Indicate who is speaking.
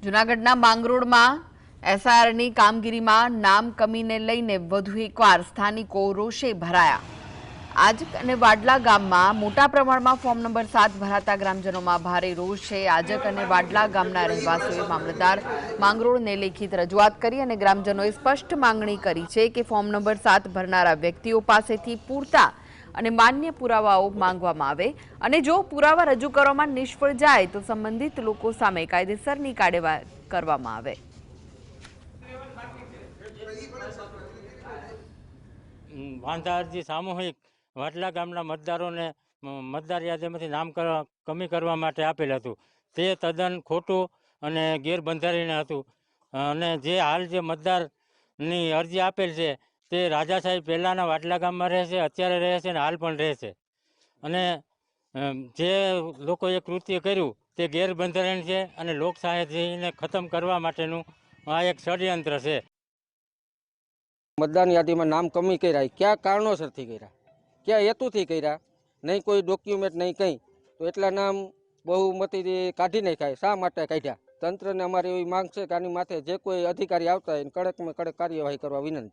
Speaker 1: જૂનાગઢના માંગરોળમાં એસઆરની કામગીરીમાં નામ કમીને લઈને વધુ એકવાર સ્થાનિકો રોષે ભરાયા। આજક અને વાડલા ગામમાં મોટા પ્રમાણમાં ફોર્મ નંબર 7 ભરાતા ગ્રામજનોમાં ભારે રોષ છે। આજક અને વાડલા ગામના રહેવાસીઓએ મામલતદાર માંગરોળને લેખિત રજૂઆત કરી અને ગ્રામજનોએ સ્પષ્ટ માંગણી કરી છે કે ફોર્મ નંબર 7 ભરનારા વ્યક્તિઓ પાસેથી પૂરતા અને માન્ય પુરાવાઓ માંગવામાં આવે અને જો પુરાવા રજૂ કરવામાં નિષ્ફળ જાય તો સંબંધિત લોકો સામે કાયદેસરની કાર્યવાહી કરવામાં આવે।
Speaker 2: વાંધા અરજી સામૂહિક વાટલા ગામના મતદારોને મતદાર યાદીમાંથી નામ કમી કરવા માટે આપેલ હતું, તે તદ્દન ખોટું અને ગેરબંધારણીય હતું અને જે હાલ જે મતદારની અરજી આપેલ છે તે રાજા સાહેબ પહેલાંના વાટલા ગામમાં રહે છે, અત્યારે રહે છે અને હાલ પણ રહે છે અને જે લોકોએ કૃત્ય કર્યું તે ગેરબંધારણીય છે અને લોકશાહીને ખતમ કરવા માટેનું આ એક ષડયંત્ર છે।
Speaker 3: मतदान यादी में नाम कमी कर्या क्या कारणोसर थी कर्या, क्या हेतु थी कर्या, नहीं कोई डॉक्यूमेंट नहीं कहीं तो एटला नाम बहुमती काढ़ी नाख्या। शा माटे काढ़्या? तंत्र ने अमारी एवी मांग छे के आनी माथे जे कोई अधिकारी आवता होय कड़क में कड़क कार्यवाही करवा विनंती।